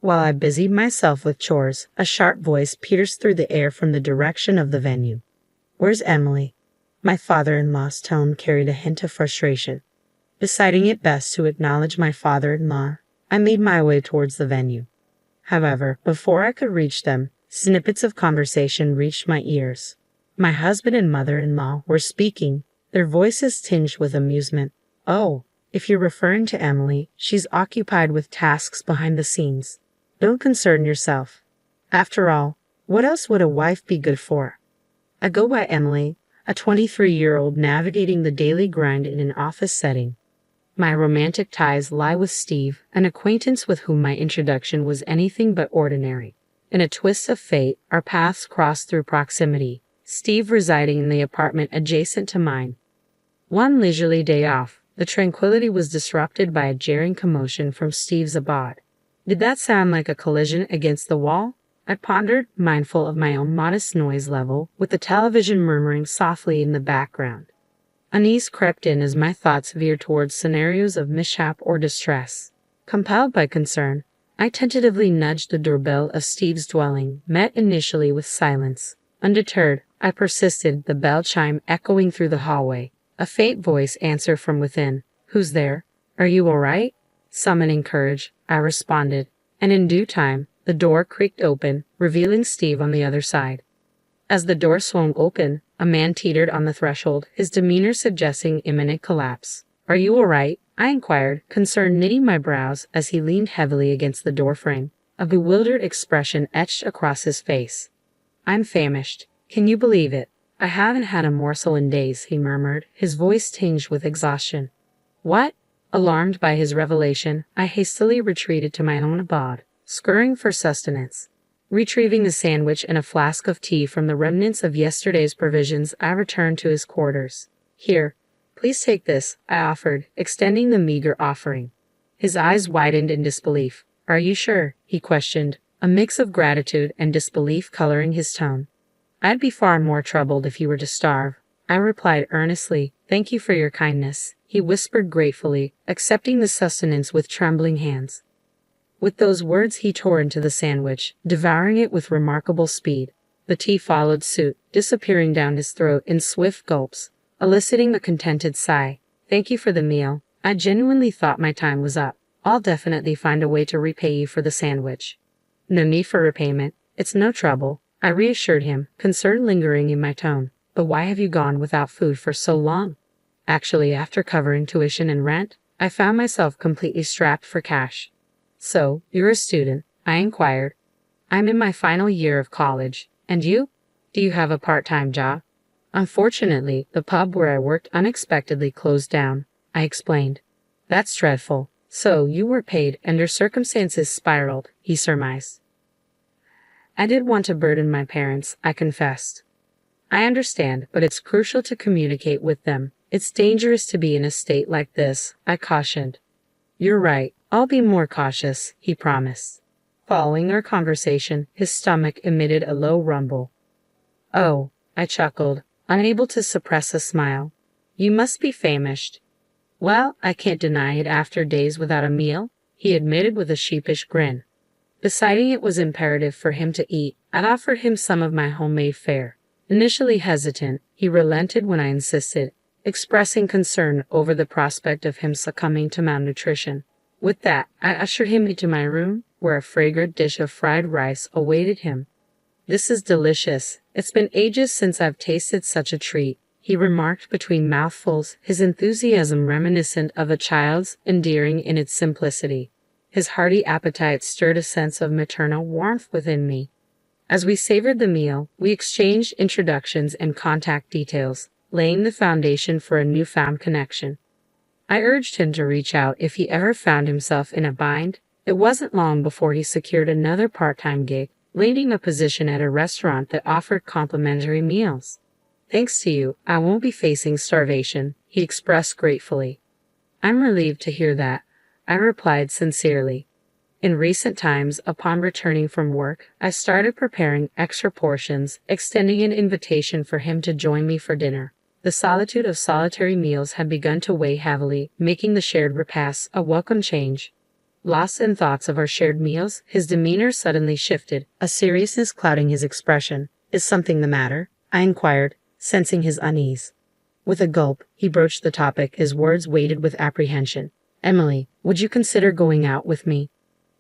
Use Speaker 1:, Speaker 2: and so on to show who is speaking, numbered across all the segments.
Speaker 1: While I busied myself with chores, a sharp voice pierced through the air from the direction of the venue. "Where's Emily?" My father-in-law's tone carried a hint of frustration. Deciding it best to acknowledge my father-in-law, I made my way towards the venue. However, before I could reach them, snippets of conversation reached my ears. My husband and mother-in-law were speaking, their voices tinged with amusement. "Oh, if you're referring to Emily, she's occupied with tasks behind the scenes. Don't concern yourself. After all, what else would a wife be good for?" I go by Emily, a 23-year-old navigating the daily grind in an office setting. My romantic ties lie with Steve, an acquaintance with whom my introduction was anything but ordinary. In a twist of fate, our paths crossed through proximity, Steve residing in the apartment adjacent to mine. One leisurely day off, the tranquility was disrupted by a jarring commotion from Steve's abode. Did that sound like a collision against the wall? I pondered, mindful of my own modest noise level, with the television murmuring softly in the background. Unease crept in as my thoughts veered towards scenarios of mishap or distress. Compelled by concern, I tentatively nudged the doorbell of Steve's dwelling, met initially with silence. Undeterred, I persisted, the bell chime echoing through the hallway. A faint voice answered from within. "Who's there? Are you all right?" Summoning courage, I responded, and in due time, the door creaked open, revealing Steve on the other side. As the door swung open, a man teetered on the threshold, his demeanor suggesting imminent collapse. "Are you all right?" I inquired, concern knitting my brows as he leaned heavily against the doorframe. A bewildered expression etched across his face. "I'm famished. Can you believe it? I haven't had a morsel in days," he murmured, his voice tinged with exhaustion. "What?" Alarmed by his revelation, I hastily retreated to my own abode, scurrying for sustenance. Retrieving the sandwich and a flask of tea from the remnants of yesterday's provisions, I returned to his quarters. "Here, please take this," I offered, extending the meager offering. His eyes widened in disbelief. "Are you sure?" he questioned, a mix of gratitude and disbelief coloring his tone. "I'd be far more troubled if you were to starve," I replied earnestly. "Thank you for your kindness," he whispered gratefully, accepting the sustenance with trembling hands. With those words he tore into the sandwich, devouring it with remarkable speed. The tea followed suit, disappearing down his throat in swift gulps, eliciting a contented sigh. "Thank you for the meal. I genuinely thought my time was up. I'll definitely find a way to repay you for the sandwich." "No need for repayment. It's no trouble," I reassured him, concern lingering in my tone. "But why have you gone without food for so long?" Actually, after covering tuition and rent, I found myself completely strapped for cash. "So, you're a student?" I inquired. "I'm in my final year of college. And you? Do you have a part-time job?" "Unfortunately, the pub where I worked unexpectedly closed down," I explained. "That's dreadful. So, you were paid and your circumstances spiraled," he surmised. "I did want to burden my parents," I confessed. "I understand, but it's crucial to communicate with them. It's dangerous to be in a state like this," I cautioned. "You're right. I'll be more cautious," he promised. Following our conversation, his stomach emitted a low rumble. "Oh," I chuckled, unable to suppress a smile. "You must be famished." "Well, I can't deny it after days without a meal," he admitted with a sheepish grin. Deciding it was imperative for him to eat, I offered him some of my homemade fare. Initially hesitant, he relented when I insisted, expressing concern over the prospect of him succumbing to malnutrition. With that, I ushered him into my room, where a fragrant dish of fried rice awaited him. "This is delicious. It's been ages since I've tasted such a treat," he remarked between mouthfuls, his enthusiasm reminiscent of a child's, endearing in its simplicity. His hearty appetite stirred a sense of maternal warmth within me. As we savored the meal, we exchanged introductions and contact details, laying the foundation for a newfound connection. I urged him to reach out if he ever found himself in a bind. It wasn't long before he secured another part-time gig, landing a position at a restaurant that offered complimentary meals. "Thanks to you, I won't be facing starvation," he expressed gratefully. "I'm relieved to hear that," I replied sincerely. In recent times, upon returning from work, I started preparing extra portions, extending an invitation for him to join me for dinner. The solitude of solitary meals had begun to weigh heavily, making the shared repasts a welcome change. Lost in thoughts of our shared meals, his demeanor suddenly shifted, a seriousness clouding his expression. Is something the matter? I inquired, sensing his unease. With a gulp, he broached the topic, his words weighted with apprehension. Emily, would you consider going out with me?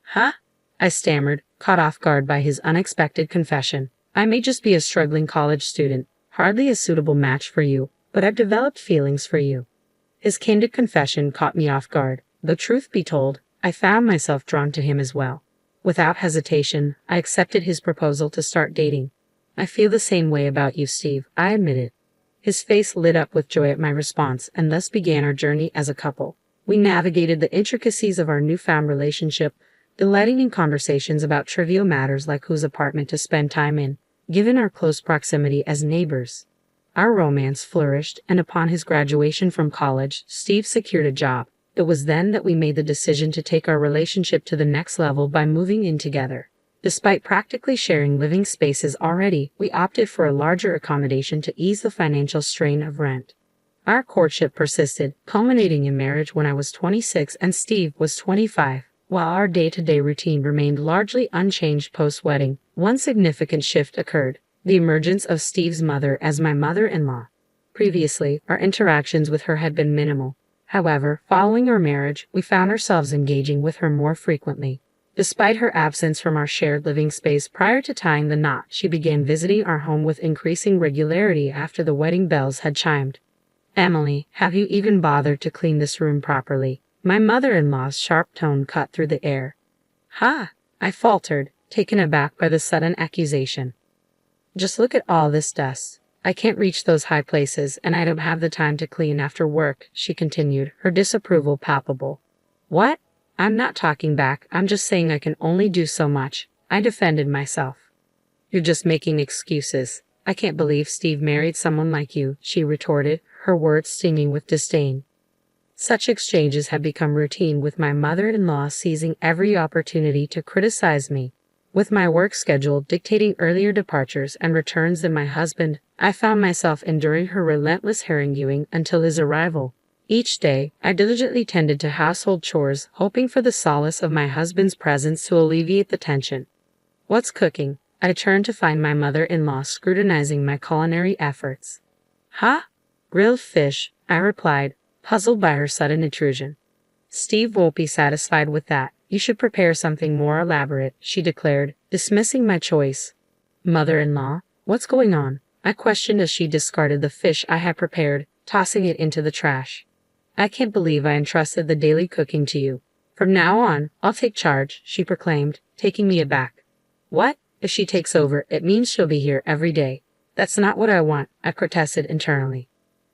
Speaker 1: Huh? I stammered, caught off guard by his unexpected confession. I may just be a struggling college student, hardly a suitable match for you, but I've developed feelings for you. His candid confession caught me off guard. Though truth be told, I found myself drawn to him as well. Without hesitation, I accepted his proposal to start dating. I feel the same way about you, Steve, I admitted. His face lit up with joy at my response, and thus began our journey as a couple. We navigated the intricacies of our newfound relationship, delighting in conversations about trivial matters like whose apartment to spend time in, given our close proximity as neighbors. Our romance flourished, and upon his graduation from college, Steve secured a job. It was then that we made the decision to take our relationship to the next level by moving in together. Despite practically sharing living spaces already, we opted for a larger accommodation to ease the financial strain of rent. Our courtship persisted, culminating in marriage when I was 26 and Steve was 25. While our day-to-day routine remained largely unchanged post-wedding, one significant shift occurred: the emergence of Steve's mother as my mother-in-law. Previously, our interactions with her had been minimal. However, following our marriage, we found ourselves engaging with her more frequently. Despite her absence from our shared living space prior to tying the knot, she began visiting our home with increasing regularity after the wedding bells had chimed. Emily, have you even bothered to clean this room properly? My mother-in-law's sharp tone cut through the air. Ha! I faltered, taken aback by the sudden accusation. Just look at all this dust. I can't reach those high places, and I don't have the time to clean after work, she continued, her disapproval palpable. What? I'm not talking back, I'm just saying I can only do so much. I defended myself. You're just making excuses. I can't believe Steve married someone like you, she retorted, her words stinging with disdain. Such exchanges had become routine, with my mother-in-law seizing every opportunity to criticize me. With my work schedule dictating earlier departures and returns than my husband, I found myself enduring her relentless haranguing until his arrival. Each day, I diligently tended to household chores, hoping for the solace of my husband's presence to alleviate the tension. What's cooking? I turned to find my mother-in-law scrutinizing my culinary efforts. Huh? Grilled fish, I replied, puzzled by her sudden intrusion. Steve won't be satisfied with that. You should prepare something more elaborate, she declared, dismissing my choice. Mother-in-law, what's going on? I questioned as she discarded the fish I had prepared, tossing it into the trash. I can't believe I entrusted the daily cooking to you. From now on, I'll take charge, she proclaimed, taking me aback. What? If she takes over, it means she'll be here every day. That's not what I want, I protested internally.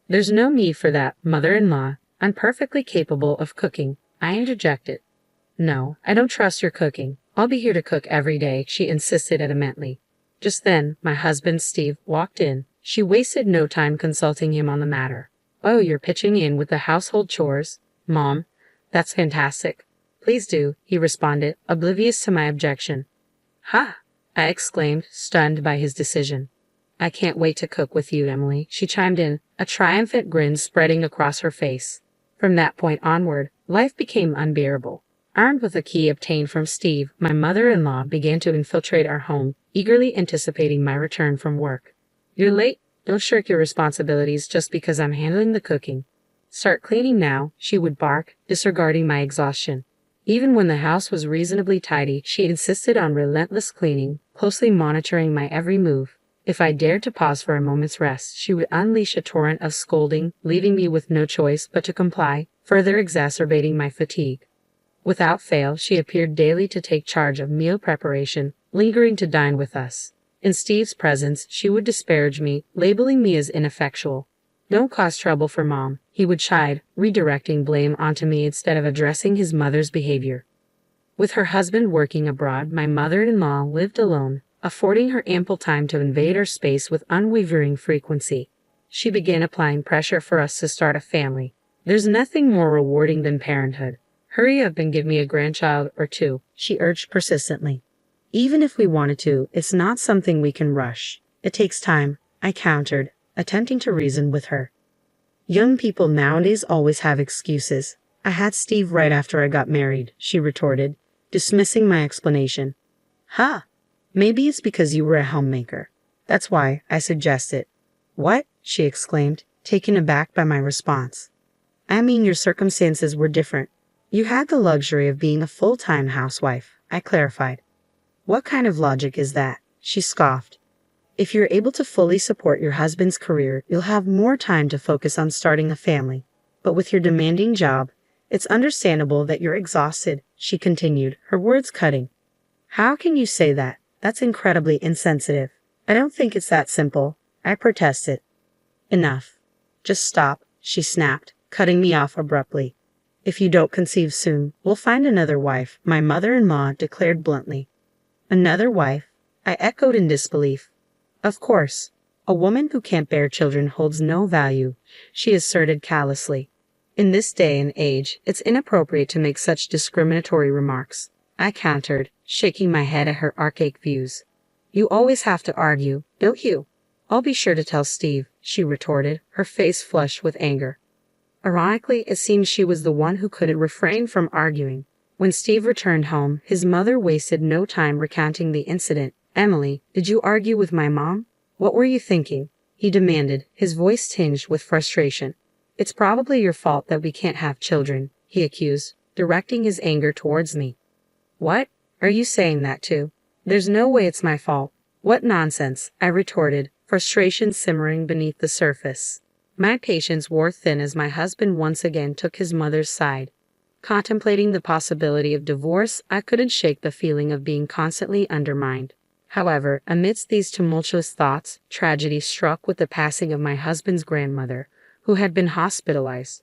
Speaker 1: There's no need for that, mother-in-law. I'm perfectly capable of cooking, I interjected. No, I don't trust your cooking. I'll be here to cook every day, she insisted adamantly. Just then, my husband Steve walked in. She wasted no time consulting him on the matter. Oh, you're pitching in with the household chores? Mom, that's fantastic. Please do, he responded, oblivious to my objection. Ha! I exclaimed, stunned by his decision. I can't wait to cook with you, Emily, she chimed in, a triumphant grin spreading across her face. From that point onward, life became unbearable. Armed with a key obtained from Steve, my mother-in-law began to infiltrate our home, eagerly anticipating my return from work. You're late? Don't shirk your responsibilities just because I'm handling the cooking. Start cleaning now, she would bark, disregarding my exhaustion. Even when the house was reasonably tidy, she insisted on relentless cleaning, closely monitoring my every move. If I dared to pause for a moment's rest, she would unleash a torrent of scolding, leaving me with no choice but to comply, further exacerbating my fatigue. Without fail, she appeared daily to take charge of meal preparation, lingering to dine with us. In Steve's presence, she would disparage me, labeling me as ineffectual. Don't cause trouble for Mom, he would chide, redirecting blame onto me instead of addressing his mother's behavior. With her husband working abroad, my mother-in-law lived alone, affording her ample time to invade our space with unwavering frequency. She began applying pressure for us to start a family. There's nothing more rewarding than parenthood. Hurry up and give me a grandchild or two, she urged persistently. Even if we wanted to, it's not something we can rush. It takes time, I countered, attempting to reason with her. Young people nowadays always have excuses. I had Steve right after I got married, she retorted, dismissing my explanation. Ha! Maybe it's because you were a homemaker. That's why, I suggested. What? She exclaimed, taken aback by my response. I mean, your circumstances were different. You had the luxury of being a full-time housewife, I clarified. What kind of logic is that? She scoffed. If you're able to fully support your husband's career, you'll have more time to focus on starting a family. But with your demanding job, it's understandable that you're exhausted, she continued, her words cutting. How can you say that? That's incredibly insensitive. I don't think it's that simple, I protested. Enough. Just stop, she snapped, cutting me off abruptly. If you don't conceive soon, we'll find another wife, my mother-in-law declared bluntly. Another wife? I echoed in disbelief. Of course. A woman who can't bear children holds no value, she asserted callously. In this day and age, it's inappropriate to make such discriminatory remarks, I countered, shaking my head at her archaic views. You always have to argue, don't you? I'll be sure to tell Steve, she retorted, her face flushed with anger. Ironically, it seemed she was the one who couldn't refrain from arguing. When Steve returned home, his mother wasted no time recounting the incident. Emily, did you argue with my mom? What were you thinking? He demanded, his voice tinged with frustration. It's probably your fault that we can't have children, he accused, directing his anger towards me. What? Are you saying that too? There's no way it's my fault. What nonsense, I retorted, frustration simmering beneath the surface. My patience wore thin as my husband once again took his mother's side. Contemplating the possibility of divorce, I couldn't shake the feeling of being constantly undermined. However, amidst these tumultuous thoughts, tragedy struck with the passing of my husband's grandmother, who had been hospitalized.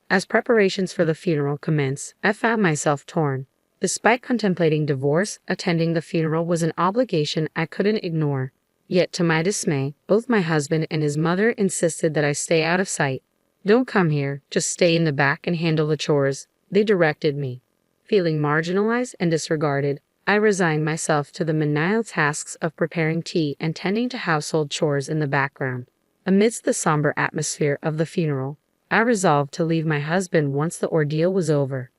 Speaker 1: As preparations for the funeral commenced, I found myself torn. Despite contemplating divorce, attending the funeral was an obligation I couldn't ignore. Yet, to my dismay, both my husband and his mother insisted that I stay out of sight. Don't come here, just stay in the back and handle the chores, they directed me. Feeling marginalized and disregarded, I resigned myself to the menial tasks of preparing tea and tending to household chores in the background. Amidst the somber atmosphere of the funeral, I resolved to leave my husband once the ordeal was over.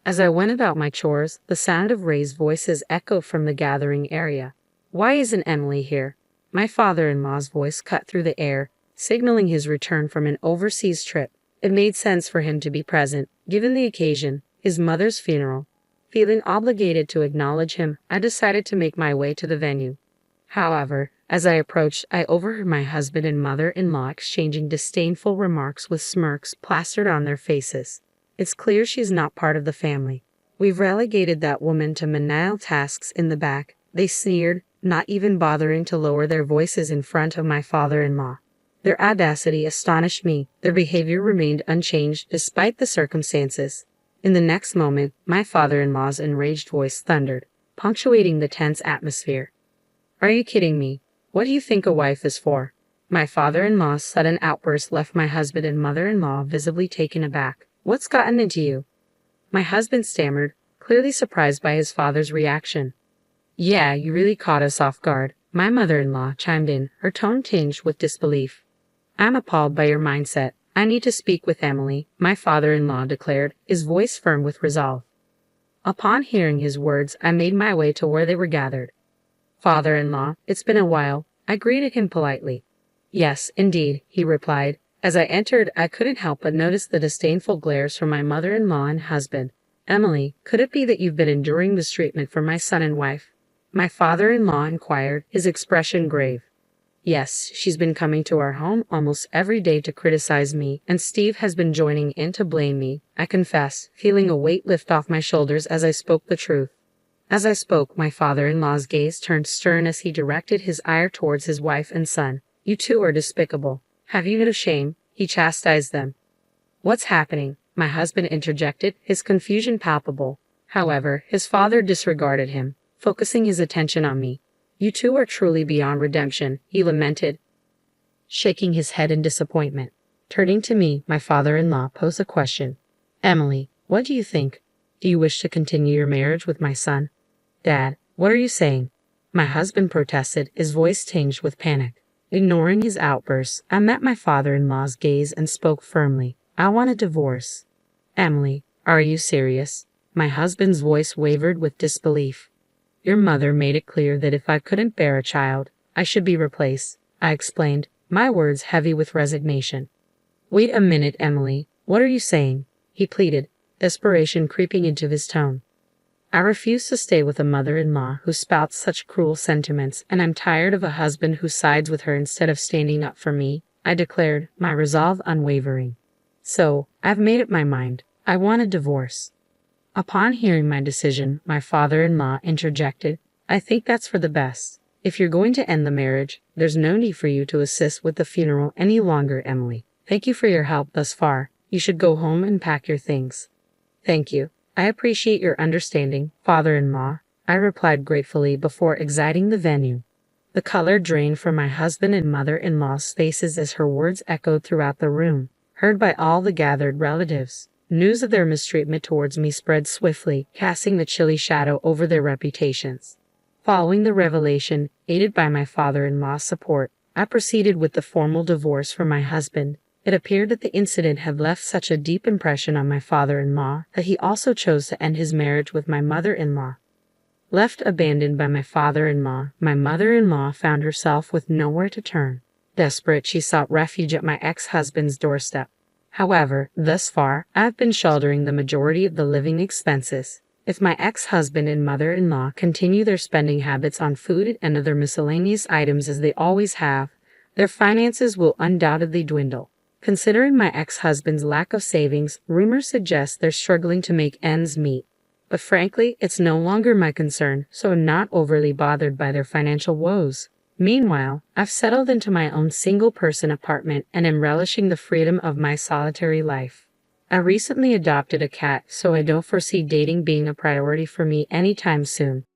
Speaker 1: As I went about my chores, the sound of raised voices echoed from the gathering area. Why isn't Emily here? My father-in-law's voice cut through the air, signaling his return from an overseas trip. It made sense for him to be present, given the occasion, his mother's funeral. Feeling obligated to acknowledge him, I decided to make my way to the venue. However, as I approached, I overheard my husband and mother-in-law exchanging disdainful remarks with smirks plastered on their faces. It's clear she's not part of the family. We've relegated that woman to menial tasks in the back, they sneered, not even bothering to lower their voices in front of my father-in-law. Their audacity astonished me. Their behavior remained unchanged despite the circumstances. In the next moment, my father-in-law's enraged voice thundered, punctuating the tense atmosphere. Are you kidding me? What do you think a wife is for? My father-in-law's sudden outburst left my husband and mother-in-law visibly taken aback. What's gotten into you? My husband stammered, clearly surprised by his father's reaction. Yeah, you really caught us off guard, my mother-in-law chimed in, her tone tinged with disbelief. I'm appalled by your mindset. I need to speak with Emily, my father-in-law declared, his voice firm with resolve. Upon hearing his words, I made my way to where they were gathered. Father-in-law, it's been a while, I greeted him politely. Yes, indeed, he replied. As I entered, I couldn't help but notice the disdainful glares from my mother-in-law and husband. Emily, could it be that you've been enduring this treatment from my son and wife? My father-in-law inquired, his expression grave. Yes, she's been coming to our home almost every day to criticize me, and Steve has been joining in to blame me, I confess, feeling a weight lift off my shoulders as I spoke the truth. As I spoke, my father-in-law's gaze turned stern as he directed his ire towards his wife and son. You two are despicable. Have you no shame? He chastised them. What's happening? My husband interjected, his confusion palpable. However, his father disregarded him, focusing his attention on me. You two are truly beyond redemption, he lamented, shaking his head in disappointment. Turning to me, my father-in-law posed a question. Emily, what do you think? Do you wish to continue your marriage with my son? Dad, what are you saying? My husband protested, his voice tinged with panic. Ignoring his outbursts, I met my father-in-law's gaze and spoke firmly. I want a divorce. Emily, Are you serious? My husband's voice wavered with disbelief. Your mother made it clear that if I couldn't bear a child, I should be replaced, I explained, my words heavy with resignation. Wait a minute, Emily. What are you saying? He pleaded, desperation creeping into his tone. I refuse to stay with a mother-in-law who spouts such cruel sentiments, and I'm tired of a husband who sides with her instead of standing up for me, I declared, my resolve unwavering. So, I've made up my mind. I want a divorce. Upon hearing my decision, my father-in-law interjected, I think that's for the best. If you're going to end the marriage, there's no need for you to assist with the funeral any longer, Emily. Thank you for your help thus far. You should go home and pack your things. Thank you. I appreciate your understanding, father-in-law, I replied gratefully before exiting the venue. The color drained from my husband and mother-in-law's faces as her words echoed throughout the room, heard by all the gathered relatives. News of their mistreatment towards me spread swiftly, casting the chilly shadow over their reputations. Following the revelation, aided by my father-in-law's support, I proceeded with the formal divorce from my husband. It appeared that the incident had left such a deep impression on my father-in-law that he also chose to end his marriage with my mother-in-law. Left abandoned by my father-in-law, my mother-in-law found herself with nowhere to turn. Desperate, she sought refuge at my ex-husband's doorstep. However, thus far, I've been shouldering the majority of the living expenses. If my ex-husband and mother-in-law continue their spending habits on food and other miscellaneous items as they always have, their finances will undoubtedly dwindle. Considering my ex-husband's lack of savings, rumors suggest they're struggling to make ends meet. But frankly, it's no longer my concern, so I'm not overly bothered by their financial woes. Meanwhile, I've settled into my own single-person apartment and am relishing the freedom of my solitary life. I recently adopted a cat, so I don't foresee dating being a priority for me anytime soon.